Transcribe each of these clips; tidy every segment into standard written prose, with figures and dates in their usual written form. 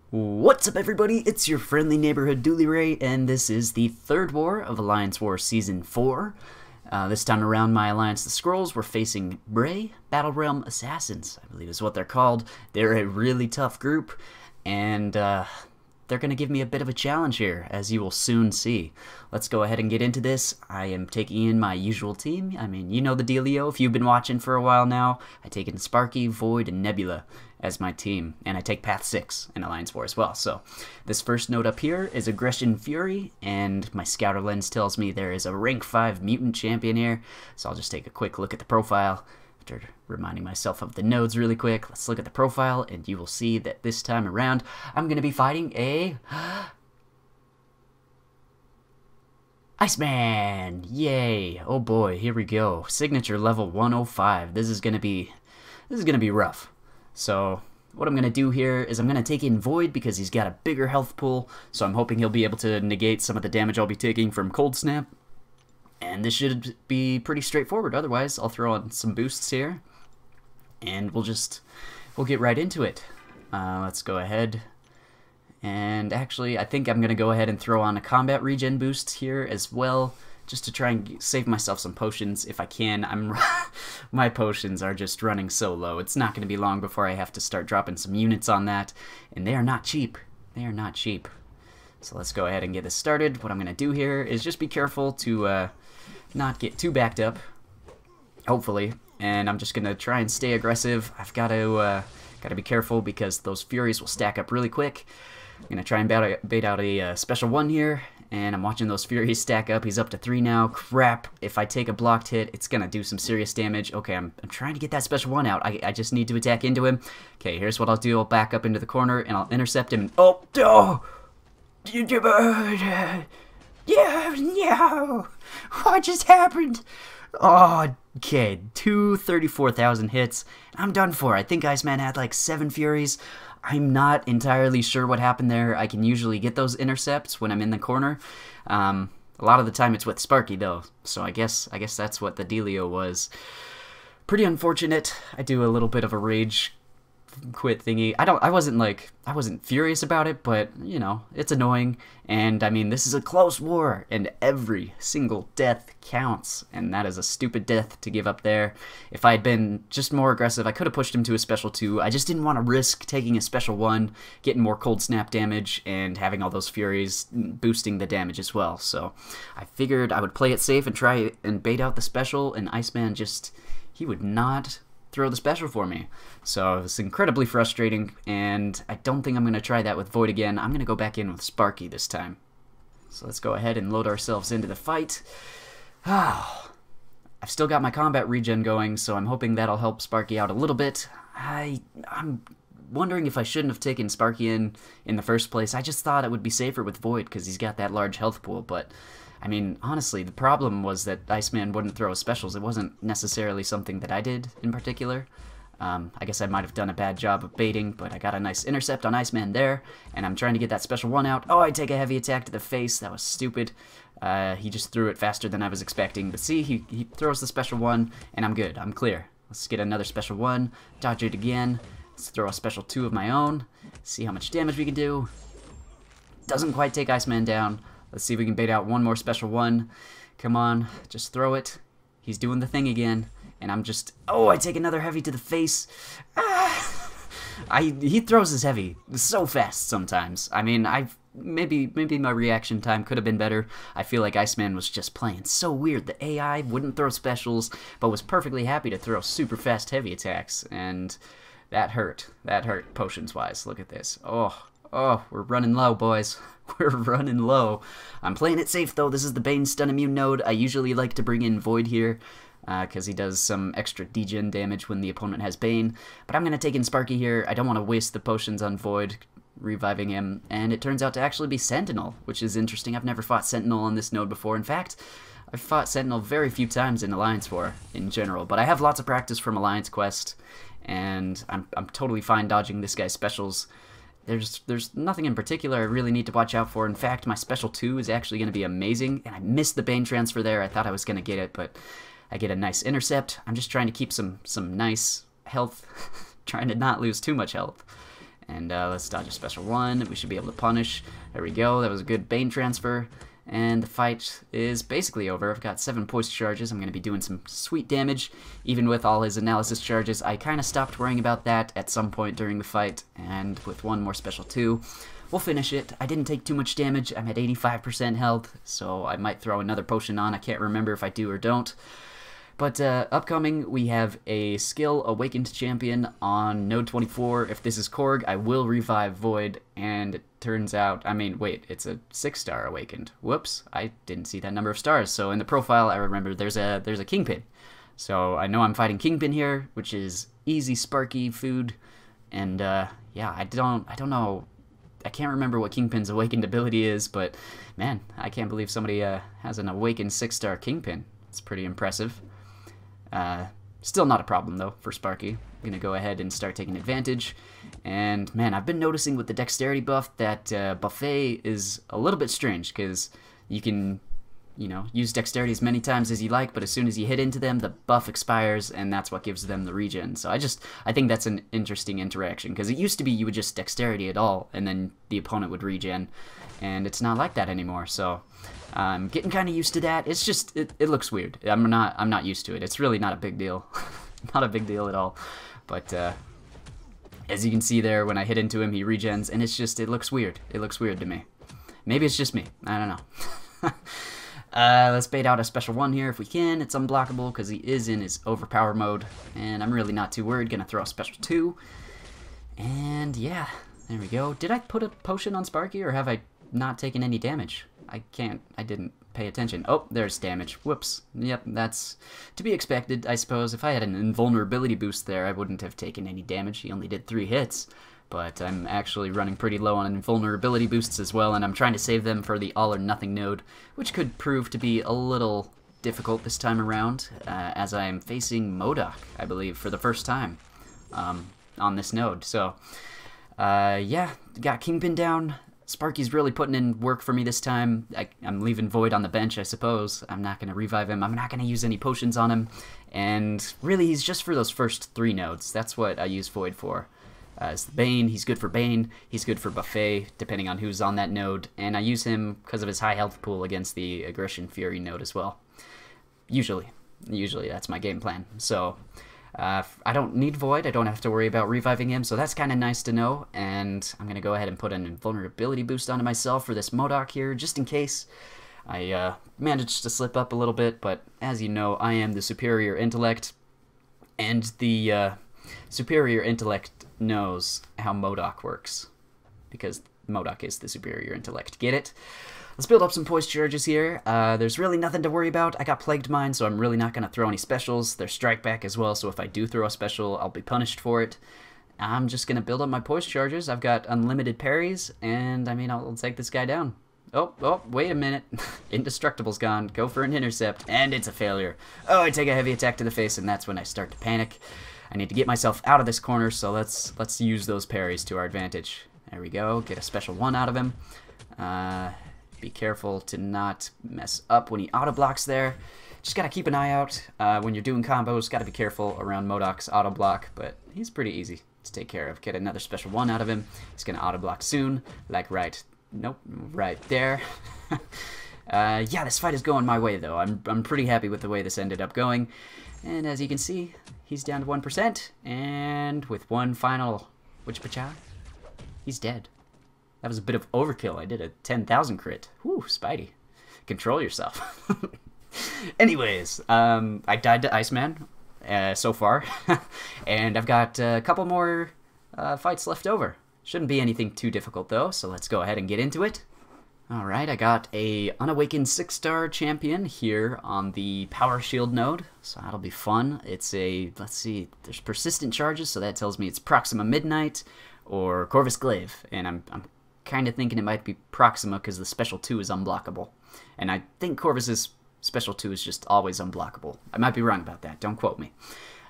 What's up, everybody? It's your friendly neighborhood DoolieRay, and this is the third war of Alliance War Season 4. This time around, my alliance, the Skrulls, were facing BRAE, Battle Realm Assassins, I believe is what they're called. They're a really tough group, and they're going to give me a bit of a challenge here, as you will soon see. Let's go ahead and get into this. I am taking in my usual team. I mean, you know the dealio if you've been watching for a while now. I take in Sparky, Void, and Nebula as my team, and I take Path 6 in Alliance War as well. So this first note up here is Aggression Fury, and my Scouter Lens tells me there is a rank 5 mutant champion here, so I'll just take a quick look at the profile. After reminding myself of the nodes really quick, let's look at the profile, and you will see that this time around, I'm going to be fighting a Iceman! Yay! Oh boy, here we go. Signature level 105. This is gonna be rough. So what I'm gonna do here is I'm gonna take in Void because he's got a bigger health pool, so I'm hoping he'll be able to negate some of the damage I'll be taking from Cold Snap. And this should be pretty straightforward. Otherwise, I'll throw on some boosts here, and we'll get right into it. Let's go ahead. And actually, I think I'm going to go ahead and throw on a combat regen boost here as well, just to try and save myself some potions if I can. My potions are just running so low. It's not going to be long before I have to start dropping some units on that, and they are not cheap. They are not cheap. So let's go ahead and get this started. What I'm going to do here is just be careful to not get too backed up, hopefully, and I'm just going to try and stay aggressive. I've got to be careful because those Furies will stack up really quick. I'm going to try and bait out a special one here, and I'm watching those Furies stack up. He's up to 3 now. Crap, if I take a blocked hit, it's going to do some serious damage. Okay, I'm trying to get that special one out. I just need to attack into him. Okay, here's what I'll do. I'll back up into the corner, and I'll intercept him. Oh, yeah, what just happened? Oh, okay, 234,000 hits. I'm done for. I think Iceman had like 7 Furies. I'm not entirely sure what happened there. I can usually get those intercepts when I'm in the corner. A lot of the time it's with Sparky though, so I guess that's what the dealio was. Pretty unfortunate. I do a little bit of a rage quit thingy. I wasn't furious about it, but you know, it's annoying, and I mean, this is a close war and every single death counts, and that is a stupid death to give up there. If I had been just more aggressive, I could have pushed him to a special 2. I just didn't want to risk taking a special 1, getting more cold snap damage, and having all those Furies boosting the damage as well. So I figured I would play it safe and try and bait out the special, and Iceman he would not throw the special for me. So it's incredibly frustrating, and I don't think I'm going to try that with Void again. I'm going to go back in with Sparky this time. So let's go ahead and load ourselves into the fight. I've still got my combat regen going, so I'm hoping that'll help Sparky out a little bit. I'm wondering if I shouldn't have taken Sparky in the first place. I just thought it would be safer with Void because he's got that large health pool, but I mean, honestly, the problem was that Iceman wouldn't throw his specials. It wasn't necessarily something that I did in particular. I guess I might have done a bad job of baiting, but I got a nice intercept on Iceman there, and I'm trying to get that special 1 out. Oh, I take a heavy attack to the face. That was stupid. He just threw it faster than I was expecting. But see, he throws the special 1, and I'm good. I'm clear. Let's get another special 1. Dodge it again. Let's throw a special 2 of my own. See how much damage we can do. Doesn't quite take Iceman down. Let's see if we can bait out one more special 1. Come on, just throw it. He's doing the thing again, and I'm just... Oh, I take another heavy to the face. He throws his heavy so fast sometimes. I mean, maybe my reaction time could have been better. I feel like Iceman was just playing so weird. The AI wouldn't throw specials, but was perfectly happy to throw super fast heavy attacks, and that hurt. That hurt potions-wise. Look at this. Oh, we're running low, boys. We're running low. I'm playing it safe, though. This is the Bane Stun Immune node. I usually like to bring in Void here, because he does some extra degen damage when the opponent has Bane. But I'm going to take in Sparky here. I don't want to waste the potions on Void, reviving him. And it turns out to actually be Sentinel, which is interesting. I've never fought Sentinel on this node before. In fact, I've fought Sentinel very few times in Alliance War in general. But I have lots of practice from Alliance Quest, and I'm totally fine dodging this guy's specials. There's nothing in particular I really need to watch out for. In fact, my special 2 is actually going to be amazing, and I missed the Bane transfer there. I thought I was going to get it, but I get a nice intercept. I'm just trying to keep some nice health, trying to not lose too much health. And let's dodge a special one. We should be able to punish. There we go. That was a good Bane transfer. And the fight is basically over. I've got 7 poison charges. I'm going to be doing some sweet damage. Even with all his analysis charges, I kind of stopped worrying about that at some point during the fight. And with one more special 2, we'll finish it. I didn't take too much damage. I'm at 85% health, so I might throw another potion on. I can't remember if I do or don't. But upcoming, we have a skill Awakened Champion on Node 24. If this is Korg, I will revive Void, and it turns out, I mean, wait, it's a 6-star Awakened. Whoops, I didn't see that number of stars. So in the profile, I remember there's a Kingpin. So I know I'm fighting Kingpin here, which is easy Sparky food, and yeah, I don't know. I can't remember what Kingpin's Awakened ability is, but man, I can't believe somebody has an Awakened 6-star Kingpin. It's pretty impressive. Still not a problem, though, for Sparky. I'm going to go ahead and start taking advantage. And, man, I've been noticing with the dexterity buff that buffet is a little bit strange, because you can, you know, use dexterity as many times as you like, but as soon as you hit into them, the buff expires, and that's what gives them the regen. So I think that's an interesting interaction, because it used to be you would just dexterity it all, and then the opponent would regen, and it's not like that anymore, so I'm getting kind of used to that. It's just, it looks weird. I'm not used to it. It's really not a big deal. Not a big deal at all. But as you can see there, when I hit into him, he regens, and it's just, it looks weird. It looks weird to me. Maybe it's just me. I don't know. Let's bait out a special 1 here if we can. It's unblockable because he is in his overpower mode, and I'm really not too worried. Gonna throw a special 2. And yeah, there we go. Did I put a potion on Sparky, or have I not taken any damage? I didn't pay attention. Oh, there's damage. Whoops. Yep, that's to be expected, I suppose. If I had an invulnerability boost there, I wouldn't have taken any damage. He only did 3 hits. But I'm actually running pretty low on invulnerability boosts as well, and I'm trying to save them for the all or nothing node, which could prove to be a little difficult this time around, as I am facing MODOK, I believe, for the first time on this node. So, yeah, got Kingpin down. Sparky's really putting in work for me this time. I'm leaving Void on the bench, I suppose. I'm not going to revive him. I'm not going to use any potions on him. And really, he's just for those first 3 nodes. That's what I use Void for. It's the Bane. He's good for Bane. He's good for Buffet, depending on who's on that node. And I use him because of his high health pool against the Aggression Fury node as well. Usually, that's my game plan. So I don't need Void. I don't have to worry about reviving him, so that's kind of nice to know. And I'm going to go ahead and put an invulnerability boost onto myself for this MODOK here, just in case I managed to slip up a little bit. But as you know, I am the superior intellect, and the superior intellect knows how MODOK works, because MODOK is the superior intellect. Get it? Let's build up some poise charges here. There's really nothing to worry about. I got Plagued Mine, so I'm really not going to throw any specials. There's Strike Back as well, so if I do throw a special, I'll be punished for it. I'm just going to build up my poise charges. I've got unlimited parries, and I mean, I'll take this guy down. Oh, wait a minute. Indestructible's gone. Go for an intercept, and it's a failure. Oh, I take a heavy attack to the face, and that's when I start to panic. I need to get myself out of this corner, so let's use those parries to our advantage. There we go. Get a special 1 out of him. Be careful to not mess up when he auto-blocks there. Just gotta keep an eye out when you're doing combos. Gotta be careful around MODOK's auto-block, but he's pretty easy to take care of. Get another special 1 out of him. He's gonna auto-block soon, like right there. Yeah, this fight is going my way, though. I'm pretty happy with the way this ended up going. And as you can see, he's down to 1%, and with one final witch-pacha, he's dead. That was a bit of overkill. I did a 10,000 crit. Whew, Spidey. Control yourself. Anyways, I died to Iceman so far, and I've got a couple more fights left over. Shouldn't be anything too difficult, though, so let's go ahead and get into it. Alright, I got a unawakened 6-star champion here on the Power Shield node, so that'll be fun. It's a, let's see, there's persistent charges, so that tells me it's Proxima Midnight or Corvus Glaive, and I'm kind of thinking it might be Proxima because the special 2 is unblockable. And I think Corvus's special 2 is just always unblockable. I might be wrong about that, don't quote me.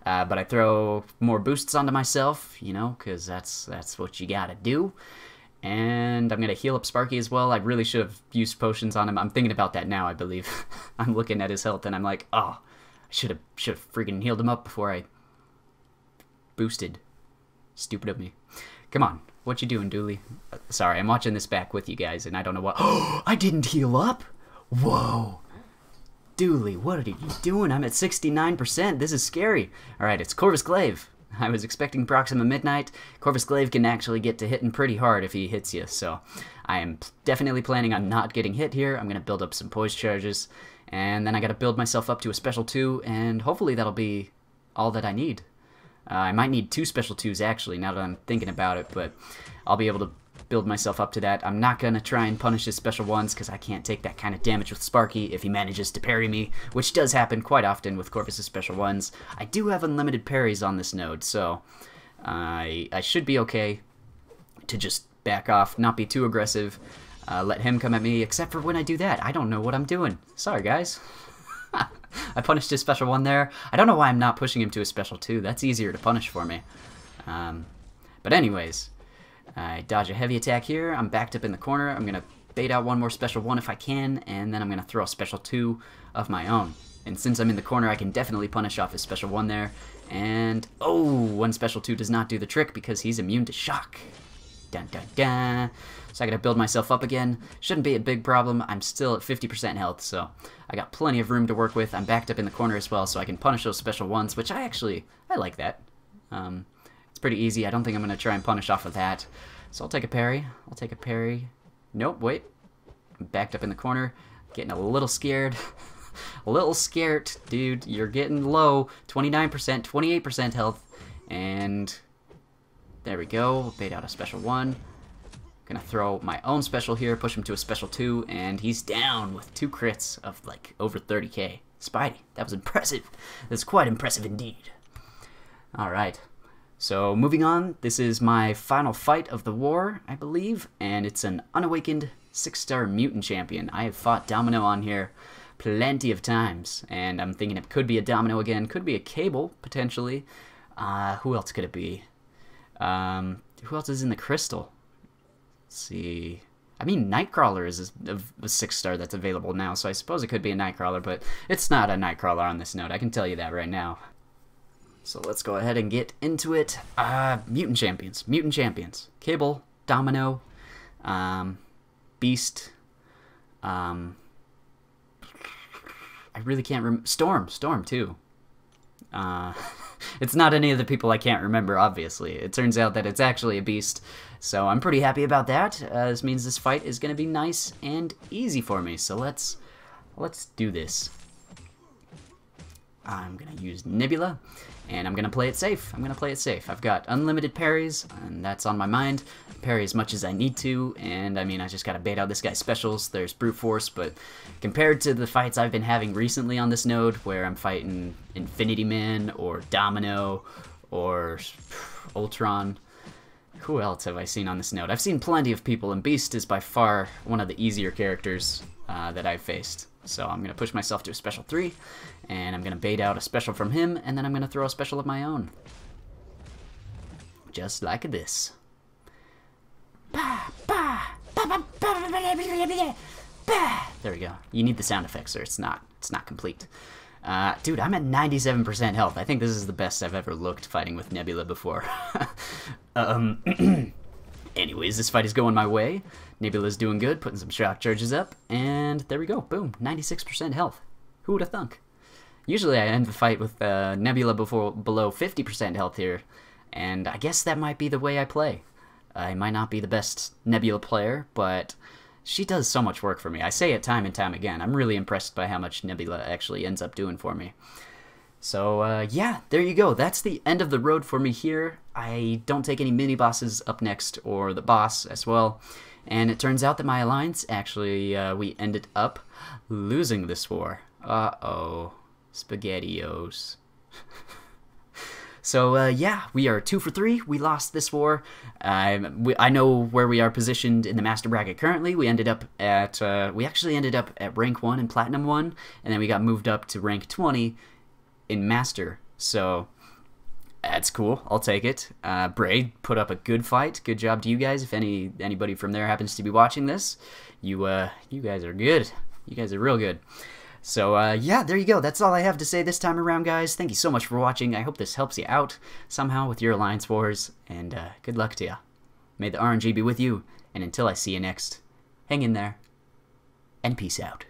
But I throw more boosts onto myself, you know, because that's what you gotta do. And I'm going to heal up Sparky as well. I really should have used potions on him. I'm thinking about that now, I believe. I'm looking at his health, and I'm like, oh, I should have freaking healed him up before I boosted. Stupid of me. Come on. What you doing, Dooley? Sorry, I'm watching this back with you guys, and I don't know what... Oh, I didn't heal up? Whoa. Dooley, what are you doing? I'm at 69%. This is scary. Alright, it's Corvus Glaive. I was expecting Proxima Midnight. Corvus Glaive can actually get to hitting pretty hard if he hits you, so I am definitely planning on not getting hit here. I'm going to build up some poise charges, and then I got to build myself up to a special 2, and hopefully that'll be all that I need. I might need 2 special 2s actually, now that I'm thinking about it, but I'll be able to build myself up to that. I'm not going to try and punish his special 1s because I can't take that kind of damage with Sparky if he manages to parry me, which does happen quite often with Corvus' special 1s. I do have unlimited parries on this node, so I should be okay to just back off, not be too aggressive, let him come at me, except for when I do that. I don't know what I'm doing. Sorry, guys. I punished his special 1 there. I don't know why I'm not pushing him to a special 2. That's easier to punish for me. But anyways, I dodge a heavy attack here. I'm backed up in the corner. I'm going to bait out 1 more special 1 if I can, and then I'm going to throw a special 2 of my own. And since I'm in the corner, I can definitely punish off his special 1 there. And, oh, 1 special 2 does not do the trick because he's immune to shock. Dun, dun, dun. So I gotta build myself up again. Shouldn't be a big problem. I'm still at 50% health, so I got plenty of room to work with. I'm backed up in the corner as well, so I can punish those special 1s, which I like that. It's pretty easy. I don't think I'm gonna try and punish off of that. So I'll take a parry. Nope, wait. I'm backed up in the corner. Getting a little scared. A little scared, dude. You're getting low. 29%, 28% health. And there we go. Bait out a special 1. Gonna throw my own special here, push him to a special 2, and he's down with 2 crits of like over 30k. Spidey, that was impressive. That's quite impressive indeed. Alright, so moving on, this is my final fight of the war, I believe, and it's an unawakened 6-star mutant champion. I have fought Domino on here plenty of times, and I'm thinking it could be a Domino again, could be a Cable, potentially. Who else could it be? Who else is in the crystal? Let's see. I mean, Nightcrawler is a 6-star that's available now, so I suppose it could be a Nightcrawler, but it's not a Nightcrawler on this node. I can tell you that right now. So let's go ahead and get into it. Mutant champions. Mutant champions. Cable, Domino, Beast, I really can't remember. Storm too. It's not any of the people I can't remember, obviously. It turns out that it's actually a Beast, so I'm pretty happy about that. This means this fight is going to be nice and easy for me, so let's do this. I'm going to use Nebula, and I'm going to play it safe. I've got unlimited parries, and that's on my mind. Parry as much as I need to, and I mean, I just got to bait out this guy's specials. There's Brute Force, but compared to the fights I've been having recently on this node, where I'm fighting Infinity Man, or Domino, or Ultron, who else have I seen on this node? I've seen plenty of people, and Beast is by far one of the easier characters that I've faced. So I'm going to push myself to a special 3, and I'm going to bait out a special from him, and then I'm going to throw a special of my own. Just like this. There we go. You need the sound effects, or it's not complete. Dude, I'm at 97% health. I think this is the best I've ever looked fighting with Nebula before. Anyways, this fight is going my way. Nebula's doing good, putting some shock charges up, and there we go. Boom, 96% health. Who would have thunk? Usually I end the fight with Nebula below 50% health here, and I guess that might be the way I play. I might not be the best Nebula player, but she does so much work for me. I say it time and time again. I'm really impressed by how much Nebula actually ends up doing for me. So, yeah, there you go. That's the end of the road for me here. I don't take any mini-bosses up next, or the boss as well. And it turns out that my alliance, actually, we ended up losing this war. Uh-oh. SpaghettiOs. So, yeah, we are 2 for 3. We lost this war. I know where we are positioned in the Master Bracket currently. We ended up at, we actually ended up at rank 1 and Platinum 1, and then we got moved up to rank 20 in Master. So, that's cool. I'll take it. BRAE put up a good fight. Good job to you guys. If anybody from there happens to be watching this, you guys are good. You guys are real good. So, yeah, there you go. That's all I have to say this time around, guys. Thank you so much for watching. I hope this helps you out somehow with your Alliance Wars, and good luck to you. May the RNG be with you, and until I see you next, hang in there, and peace out.